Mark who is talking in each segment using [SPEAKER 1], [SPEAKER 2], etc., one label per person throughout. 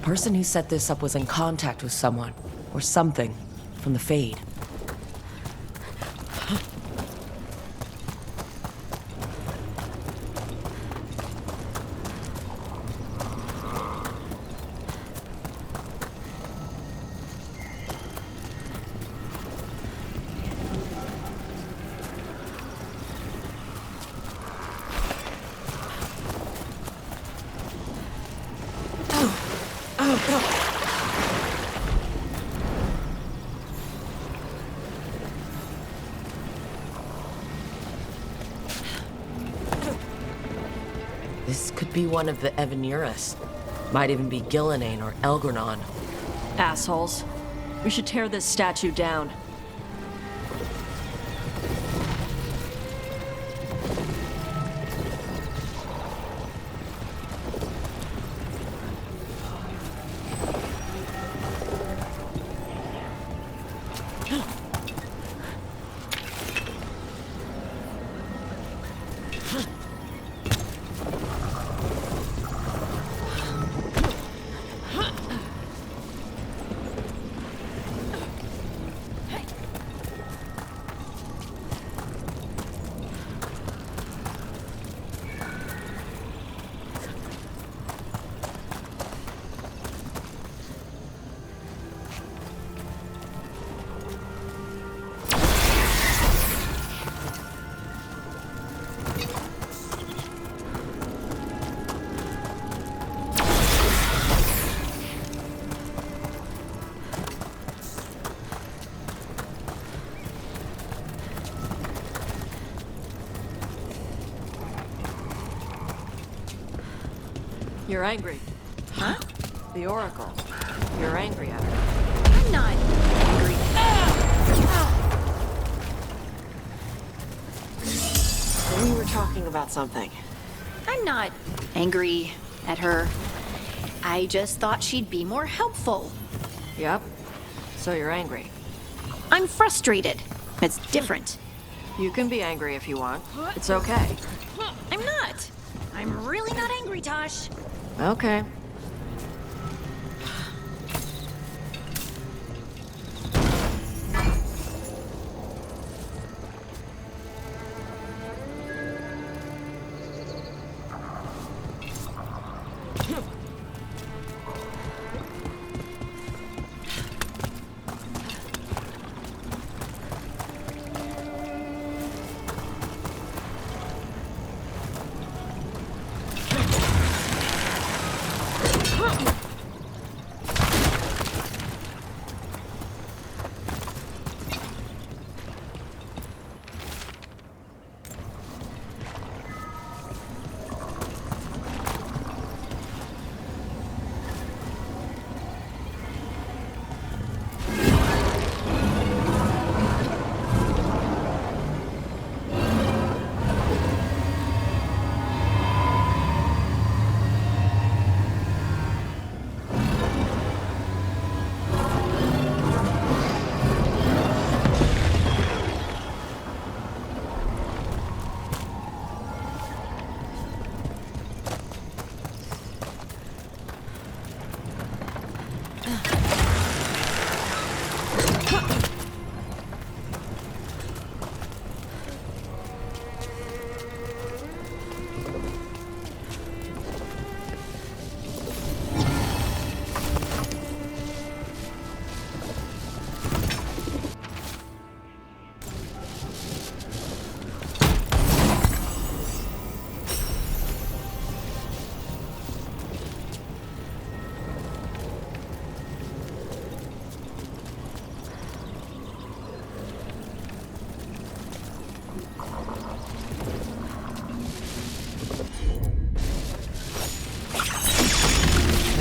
[SPEAKER 1] person who set this up was in contact with someone, or something, from the Fade. This could be one of the Evaneras. Might even be Gillenane or Elgranon.
[SPEAKER 2] Assholes. We should tear this statue down. You're angry.
[SPEAKER 3] Huh?
[SPEAKER 2] The Oracle. You're angry at her.
[SPEAKER 3] I'm not angry.
[SPEAKER 2] We were talking about something.
[SPEAKER 3] I'm not angry at her. I just thought she'd be more helpful.
[SPEAKER 2] Yep. So you're angry.
[SPEAKER 3] I'm frustrated. It's different.
[SPEAKER 2] You can be angry if you want. It's okay.
[SPEAKER 3] I'm not. I'm really not angry, Tosh.
[SPEAKER 2] Okay.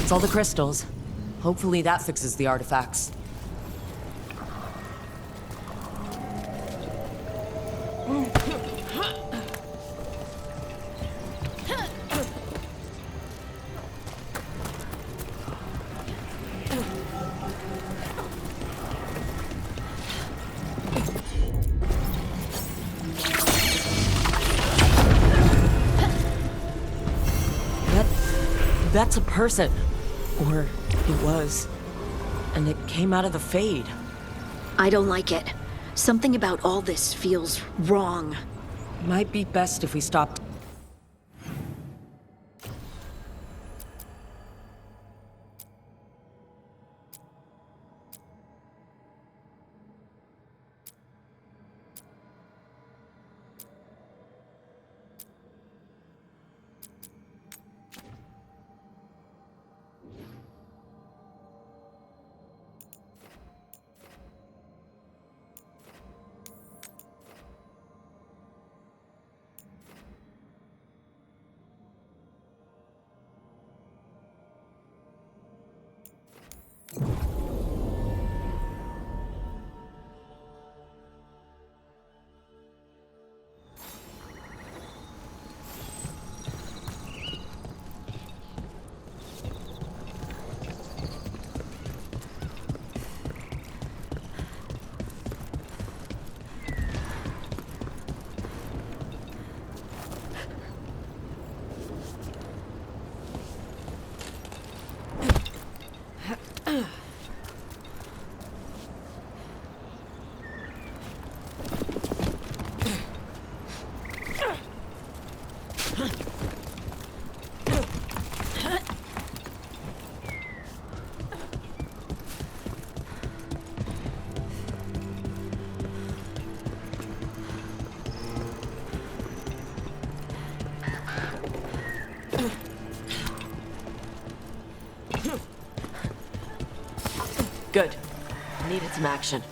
[SPEAKER 1] That's all the crystals. Hopefully that fixes the artifacts. That's a person. Or it was. And it came out of the Fade.
[SPEAKER 3] I don't like it. Something about all this feels wrong.
[SPEAKER 1] Might be best if we stopped. Good. Needed some action.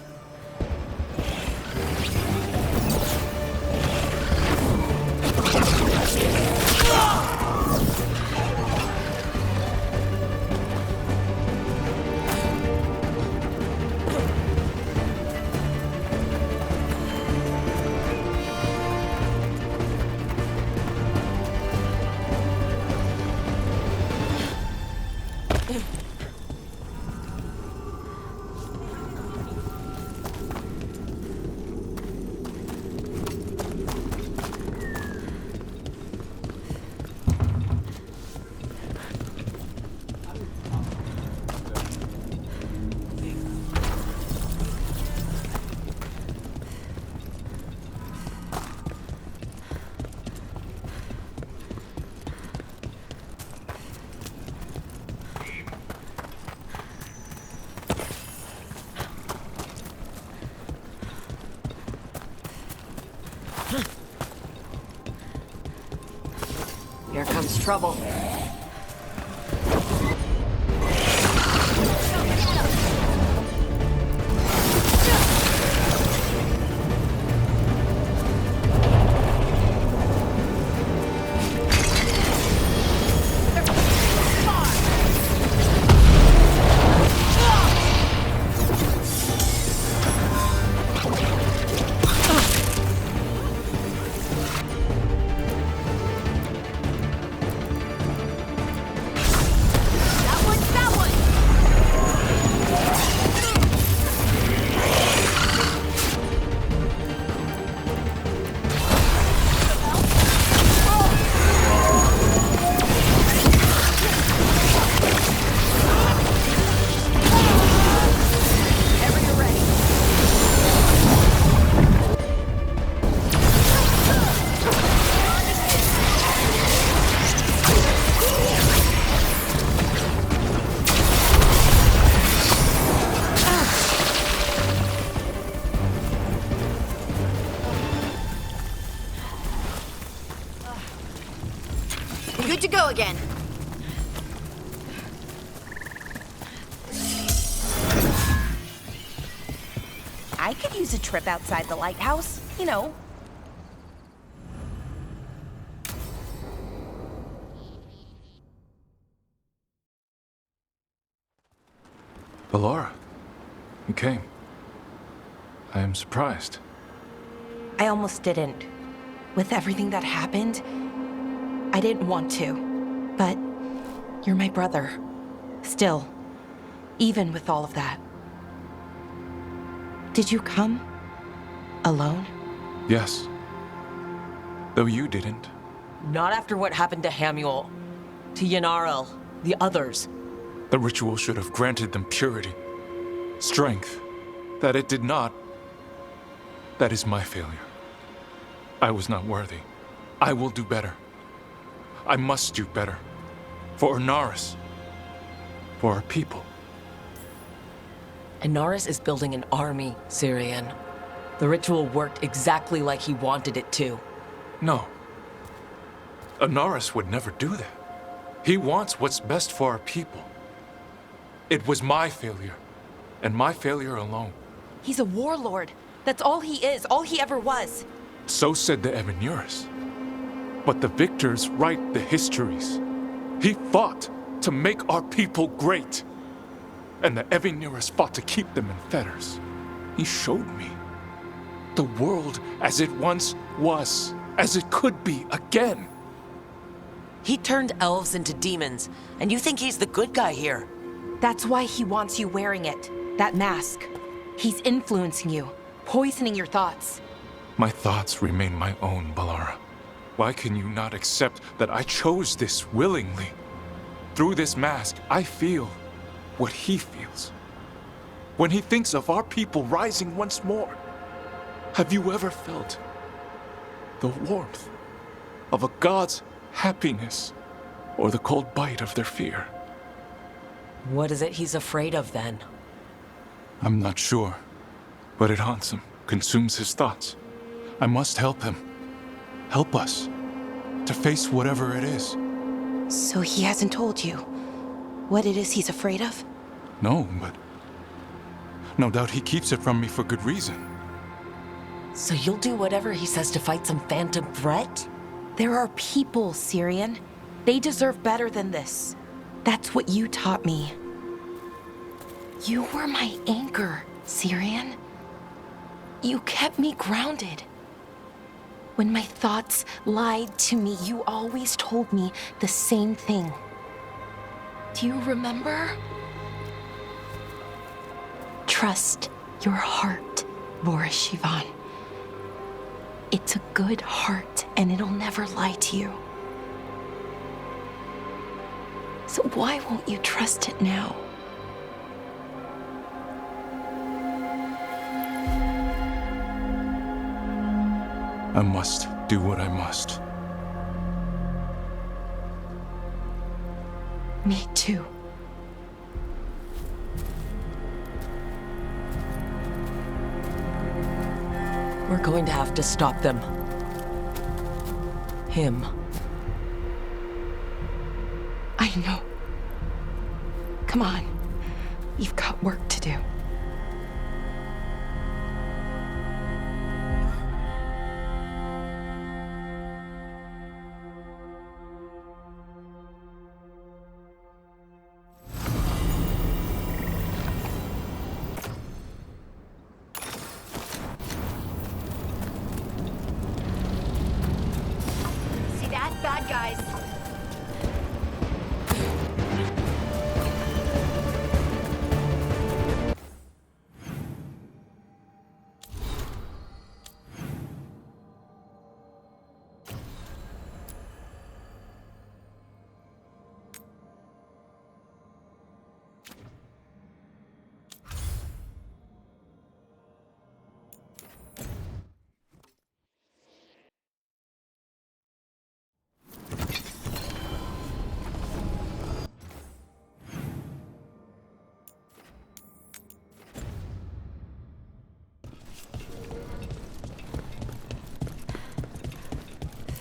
[SPEAKER 1] Here comes trouble.
[SPEAKER 3] Good to go again.
[SPEAKER 4] I could use a trip outside the lighthouse, you know.
[SPEAKER 5] Ballora, you came. I am surprised.
[SPEAKER 4] I almost didn't. With everything that happened, I didn't want to. But you're my brother. Still, even with all of that. Did you come? Alone?
[SPEAKER 5] Yes. Though you didn't.
[SPEAKER 1] Not after what happened to Hamuel, to Yanarel, the others.
[SPEAKER 5] The ritual should have granted them purity, strength. That it did not. That is my failure. I was not worthy. I will do better. I must do better. For Inaris. For our people.
[SPEAKER 1] Inaris is building an army, Syrian. The ritual worked exactly like he wanted it to.
[SPEAKER 5] No. Inaris would never do that. He wants what's best for our people. It was my failure, and my failure alone.
[SPEAKER 4] He's a warlord. That's all he is, all he ever was.
[SPEAKER 5] So said the Evanuris. But the victors write the histories. He fought to make our people great. And the Evanuris fought to keep them in fetters. He showed me the world as it once was, as it could be again.
[SPEAKER 1] He turned elves into demons, and you think he's the good guy here.
[SPEAKER 4] That's why he wants you wearing it, that mask. He's influencing you, poisoning your thoughts.
[SPEAKER 5] My thoughts remain my own, Balara. Why can you not accept that I chose this willingly? Through this mask, I feel what he feels. When he thinks of our people rising once more, have you ever felt the warmth of a god's happiness or the cold bite of their fear?
[SPEAKER 1] What is it he's afraid of then?
[SPEAKER 5] I'm not sure, but it haunts him, consumes his thoughts. I must help him, help us, to face whatever it is.
[SPEAKER 4] So he hasn't told you what it is he's afraid of?
[SPEAKER 5] No, but no doubt he keeps it from me for good reason.
[SPEAKER 1] So you'll do whatever he says to fight some phantom threat?
[SPEAKER 4] There are people, Syrian. They deserve better than this. That's what you taught me. You were my anchor, Syrian. You kept me grounded. When my thoughts lied to me, you always told me the same thing. Do you remember? Trust your heart, Boris Shivan. It's a good heart, and it'll never lie to you. So why won't you trust it now?
[SPEAKER 5] I must do what I must.
[SPEAKER 4] Me too.
[SPEAKER 1] We're going to have to stop them. Him.
[SPEAKER 4] I know. Come on. We've got work to do.
[SPEAKER 3] See that? Bad guys.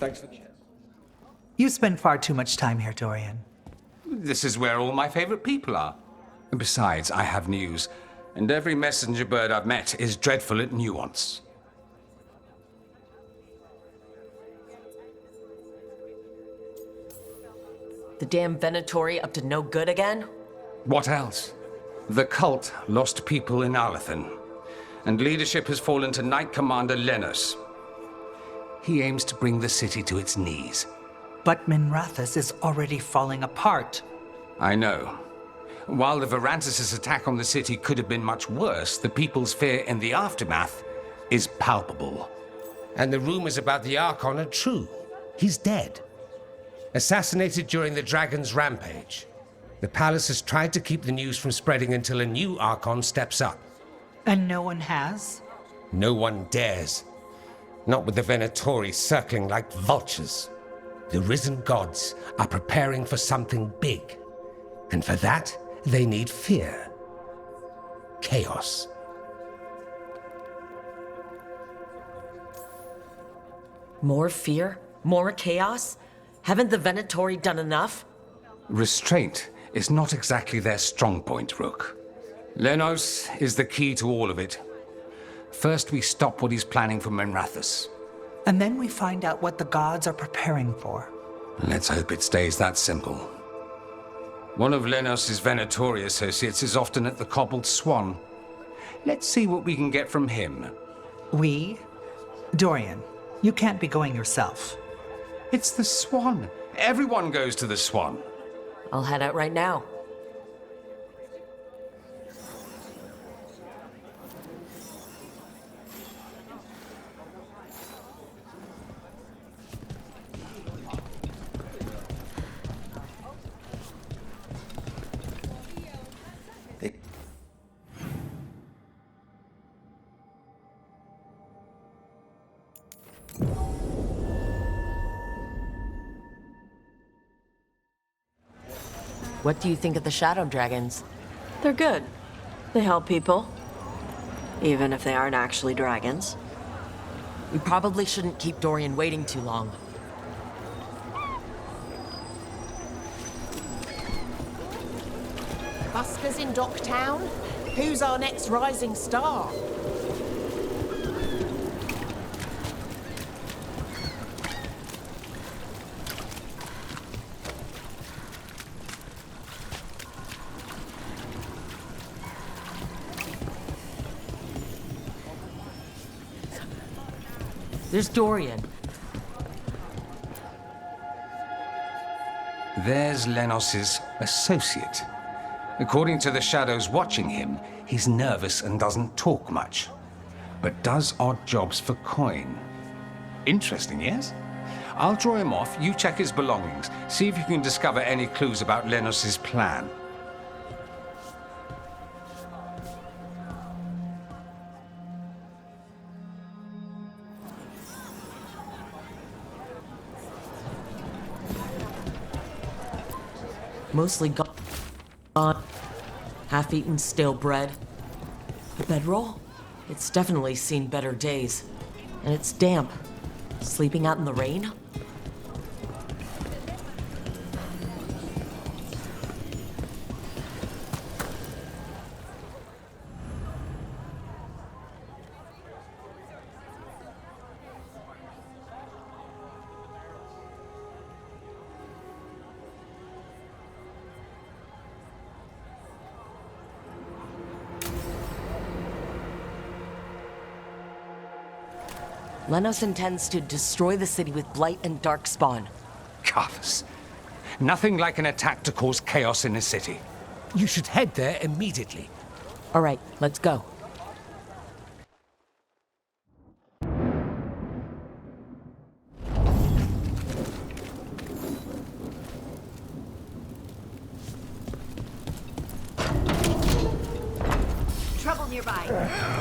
[SPEAKER 6] Thanks for the chance. You spend far too much time here, Dorian.
[SPEAKER 7] This is where all my favorite people are. And besides, I have news, and every messenger bird I've met is dreadful at nuance.
[SPEAKER 1] The damn Venatori up to no good again?
[SPEAKER 7] What else? The cult lost people in Alathan, and leadership has fallen to Knight Commander Lenos. He aims to bring the city to its knees.
[SPEAKER 6] But Minrathous is already falling apart.
[SPEAKER 7] I know. While the Varantis' attack on the city could have been much worse, the people's fear in the aftermath is palpable.
[SPEAKER 8] And the rumors about the Archon are true. He's dead. Assassinated during the Dragon's rampage. The palace has tried to keep the news from spreading until a new Archon steps up.
[SPEAKER 6] And no one has?
[SPEAKER 8] No one dares. Not with the Venatori circling like vultures. The risen gods are preparing for something big. And for that, they need fear. Chaos.
[SPEAKER 1] More fear? More chaos? Haven't the Venatori done enough?
[SPEAKER 7] Restraint is not exactly their strong point, Rook. Lenos is the key to all of it. First, we stop what he's planning for Menrathus.
[SPEAKER 6] And then we find out what the gods are preparing for.
[SPEAKER 7] Let's hope it stays that simple. One of Lenos' Venatori associates is often at the Cobbled Swan. Let's see what we can get from him.
[SPEAKER 6] We? Dorian, you can't be going yourself.
[SPEAKER 7] It's the Swan. Everyone goes to the Swan.
[SPEAKER 1] I'll head out right now. What do you think of the Shadow Dragons?
[SPEAKER 2] They're good. They help people. Even if they aren't actually dragons.
[SPEAKER 1] We probably shouldn't keep Dorian waiting too long.
[SPEAKER 9] Buskers in Docktown? Who's our next rising star?
[SPEAKER 1] There's Dorian.
[SPEAKER 7] There's Lenos' associate. According to the shadows watching him, he's nervous and doesn't talk much, but does odd jobs for coin. Interesting, yes? I'll draw him off, you check his belongings, see if you can discover any clues about Lenos' plan.
[SPEAKER 1] Mostly gone. Half-eaten stale bread. A bedroll? It's definitely seen better days. And it's damp. Sleeping out in the rain? Lenos intends to destroy the city with Blight and Darkspawn.
[SPEAKER 7] Carthus. Nothing like an attack to cause chaos in a city.
[SPEAKER 8] You should head there immediately.
[SPEAKER 1] All right, let's go.
[SPEAKER 3] Trouble nearby.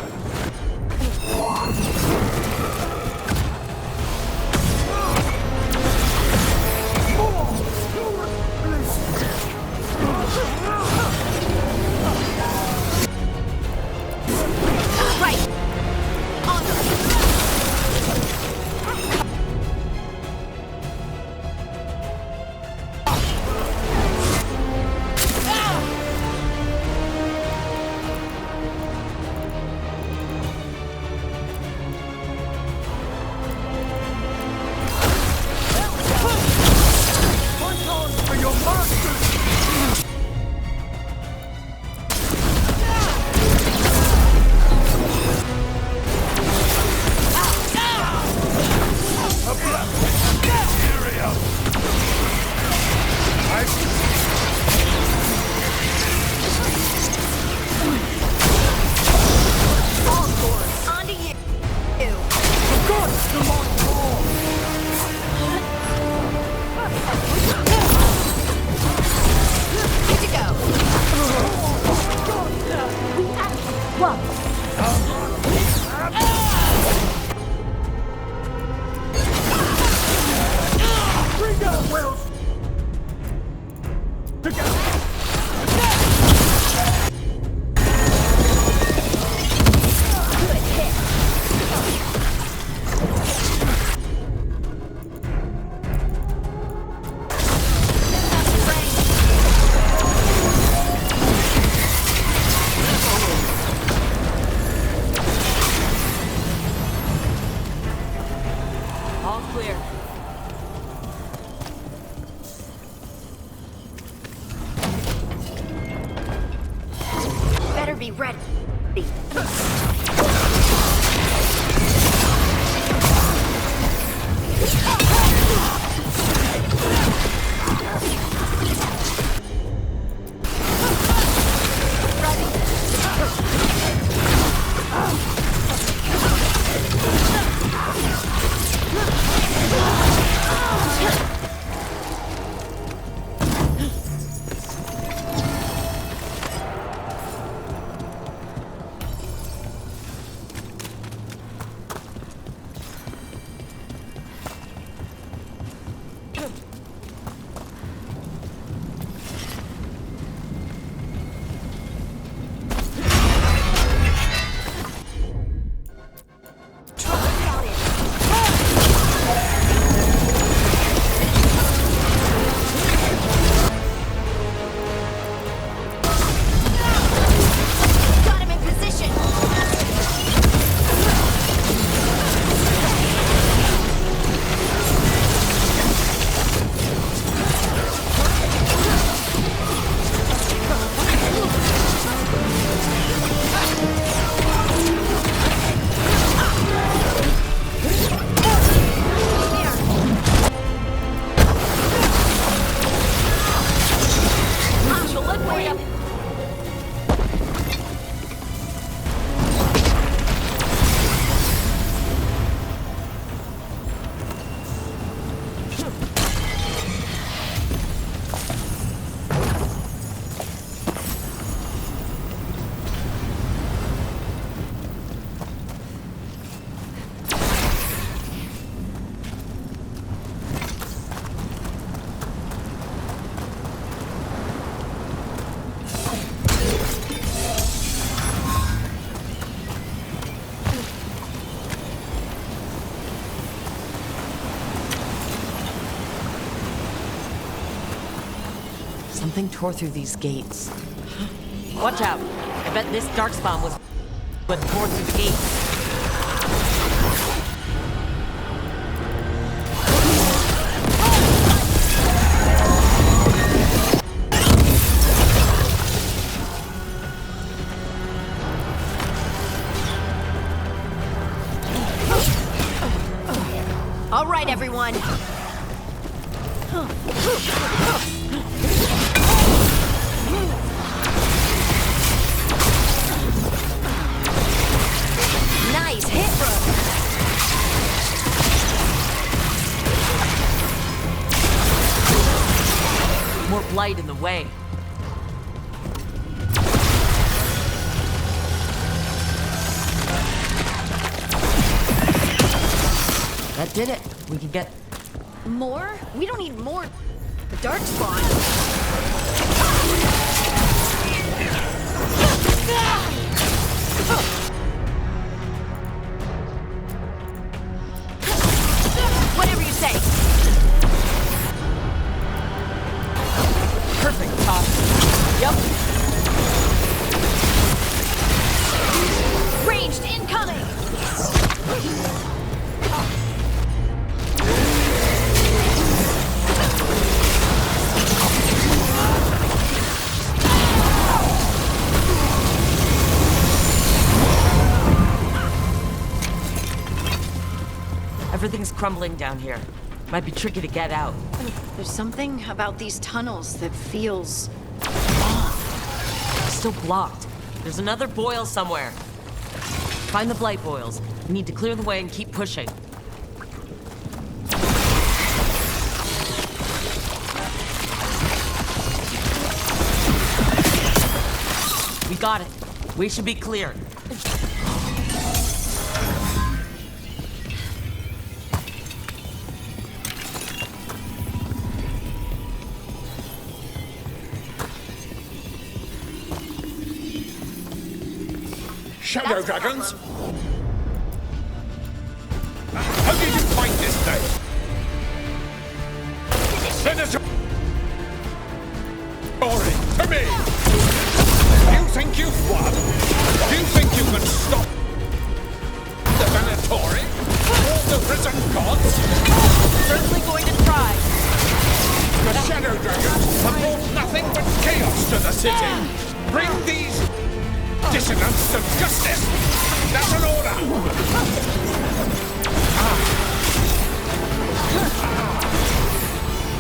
[SPEAKER 2] All clear.
[SPEAKER 3] Better be ready. Got him in position.
[SPEAKER 1] Something tore through these gates. Watch out. I bet this darkspawn was what tore through the gates.
[SPEAKER 3] All right, everyone. Nice hit, bro.
[SPEAKER 1] More blight in the way. That did it. We can get...
[SPEAKER 3] More? We don't need more. The dark spawn. Whatever you say.
[SPEAKER 1] Perfect, Todd. Yep.
[SPEAKER 3] Ranged incoming.
[SPEAKER 1] Everything's crumbling down here. Might be tricky to get out.
[SPEAKER 3] There's something about these tunnels that feels...
[SPEAKER 1] Still blocked. There's another boil somewhere. Find the blight boils. We need to clear the way and keep pushing. We got it. We should be clear.
[SPEAKER 10] Shadow dragons? How did you fight this thing? Venator! Glory to me! Do you think you've won? Do you think you can stop the Venatori? the risen gods?
[SPEAKER 2] Certainly going to try.
[SPEAKER 10] The Shadow Dragons have brought nothing but chaos to the city. Bring these dissonants to justice. That's an order.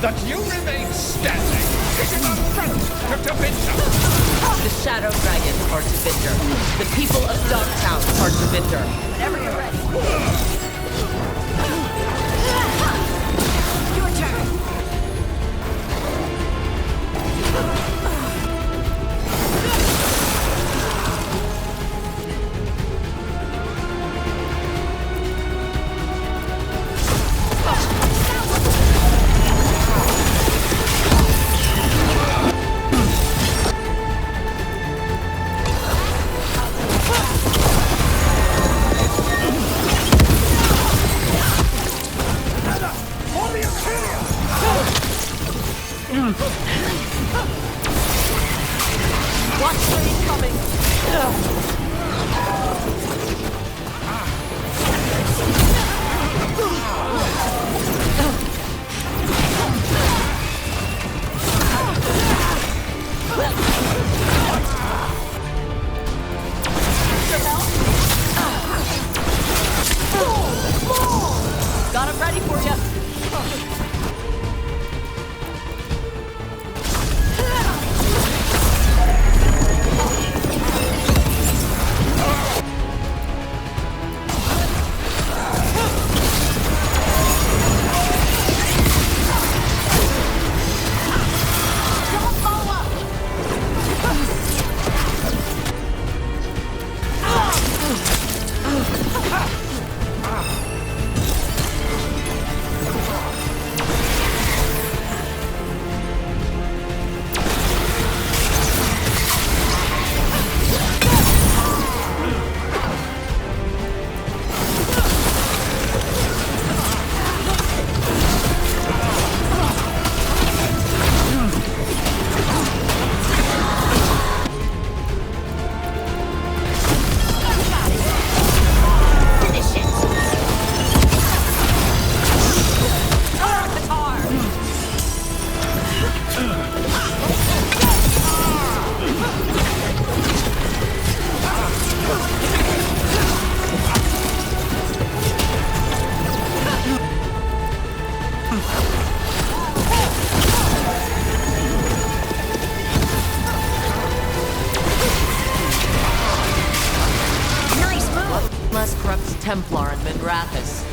[SPEAKER 10] That you remain standing is an affront to Tevinter.
[SPEAKER 1] The Shadow Dragons are Tevinter. The people of Dogtown are Tevinter.
[SPEAKER 2] Whenever you're ready.
[SPEAKER 3] Your turn.
[SPEAKER 2] Watch where he's coming. Got him ready for you.
[SPEAKER 1] Less corrupt Templar and Minrathis.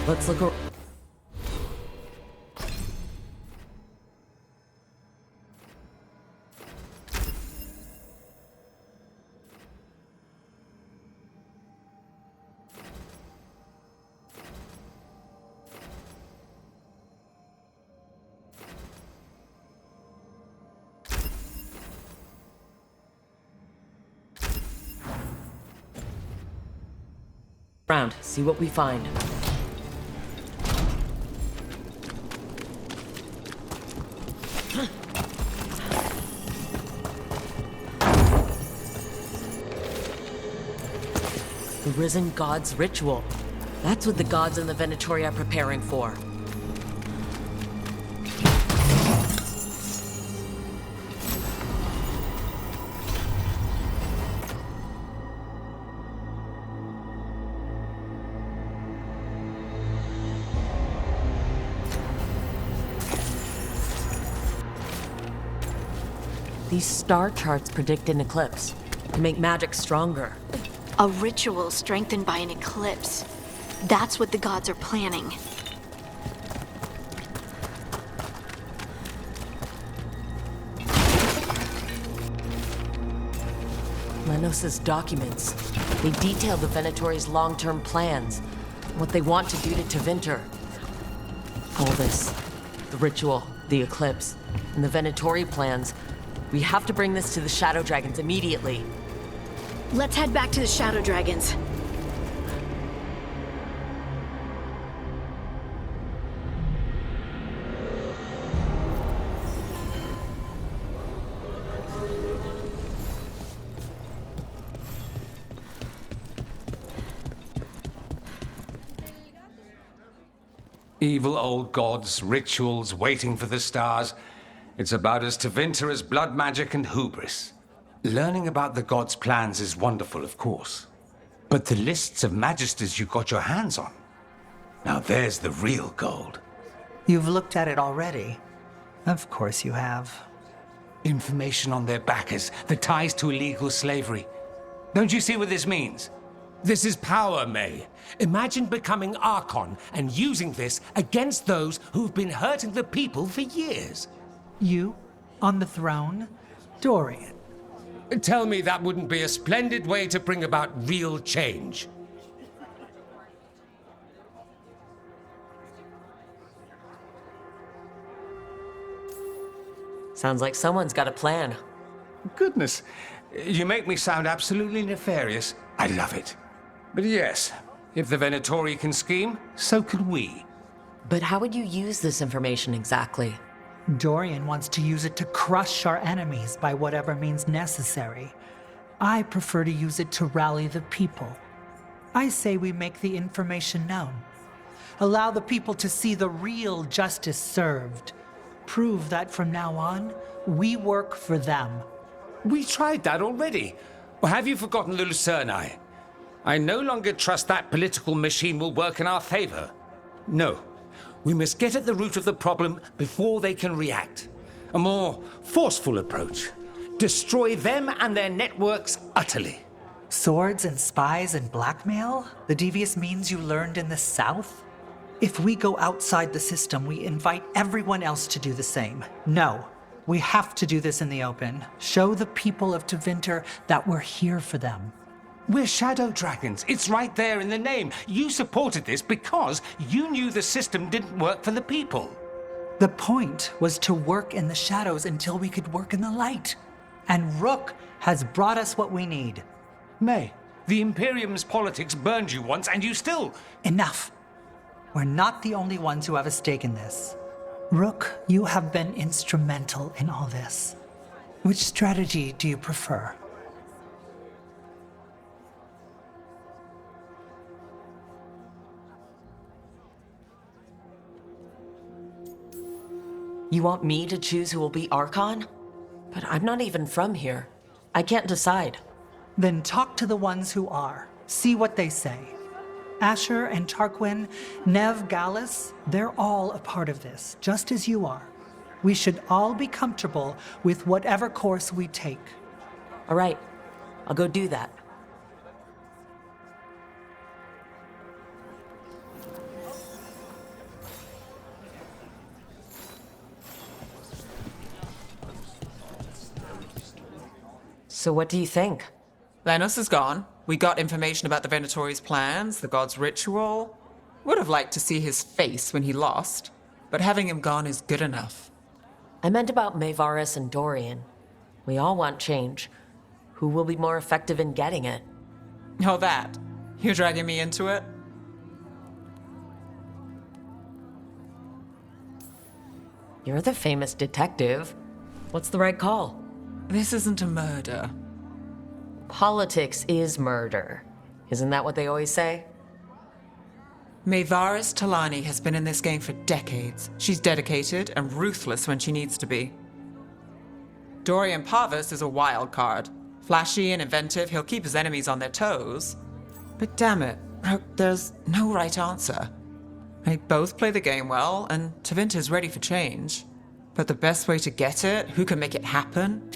[SPEAKER 1] Let's look around. See what we find. The Risen God's ritual. That's what the gods in the Venatori are preparing for. These star charts predict an eclipse to make magic stronger.
[SPEAKER 3] A ritual strengthened by an eclipse. That's what the gods are planning.
[SPEAKER 1] Lenos's documents. They detail the Venatori's long-term plans, what they want to do to Tevinter. All this, the ritual, the eclipse, and the Venatori plans. We have to bring this to the Shadow Dragons immediately.
[SPEAKER 3] Let's head back to the Shadow Dragons.
[SPEAKER 7] Evil old gods, rituals, waiting for the stars. It's about as Tevinter as blood magic and hubris. Learning about the gods' plans is wonderful, of course. But the lists of magisters you got your hands on, now there's the real gold.
[SPEAKER 6] You've looked at it already. Of course you have.
[SPEAKER 7] Information on their backers, the ties to illegal slavery. Don't you see what this means?
[SPEAKER 8] This is power, May. Imagine becoming Archon and using this against those who've been hurting the people for years.
[SPEAKER 6] You, on the throne, Dorian.
[SPEAKER 8] Tell me that wouldn't be a splendid way to bring about real change.
[SPEAKER 1] Sounds like someone's got a plan.
[SPEAKER 7] Goodness, you make me sound absolutely nefarious. I love it. But yes, if the Venatori can scheme, so can we.
[SPEAKER 1] But how would you use this information exactly?
[SPEAKER 6] Dorian wants to use it to crush our enemies by whatever means necessary. I prefer to use it to rally the people. I say we make the information known. Allow the people to see the real justice served. Prove that from now on, we work for them.
[SPEAKER 7] We tried that already. Or have you forgotten the Lucerni? I no longer trust that political machine will work in our favor. No. We must get at the root of the problem before they can react. A more forceful approach. Destroy them and their networks utterly.
[SPEAKER 6] Swords and spies and blackmail? The devious means you learned in the South? If we go outside the system, we invite everyone else to do the same. No, we have to do this in the open. Show the people of Tevinter that we're here for them.
[SPEAKER 7] We're shadow dragons. It's right there in the name. You supported this because you knew the system didn't work for the people.
[SPEAKER 6] The point was to work in the shadows until we could work in the light. And Rook has brought us what we need.
[SPEAKER 7] May, the Imperium's politics burned you once and you still...
[SPEAKER 6] Enough. We're not the only ones who have a stake in this. Rook, you have been instrumental in all this. Which strategy do you prefer?
[SPEAKER 1] You want me to choose who will be Archon? But I'm not even from here. I can't decide.
[SPEAKER 6] Then talk to the ones who are. See what they say. Asher and Tarquin, Nev, Gallus, they're all a part of this, just as you are. We should all be comfortable with whatever course we take.
[SPEAKER 1] All right, I'll go do that. So what do you think?
[SPEAKER 11] Lenos is gone. We got information about the Venatori's plans, the god's ritual. Would have liked to see his face when he lost, but having him gone is good enough.
[SPEAKER 1] I meant about Maevaris and Dorian. We all want change. Who will be more effective in getting it?
[SPEAKER 11] Oh, that. You're dragging me into it?
[SPEAKER 1] You're the famous detective. What's the right call?
[SPEAKER 11] This isn't a murder.
[SPEAKER 1] Politics is murder. Isn't that what they always say?
[SPEAKER 11] Maevaris Talani has been in this game for decades. She's dedicated and ruthless when she needs to be. Dorian Parvis is a wild card. Flashy and inventive, he'll keep his enemies on their toes. But damn it, there's no right answer. They both play the game well, and Tevinter's ready for change. But the best way to get it, who can make it happen?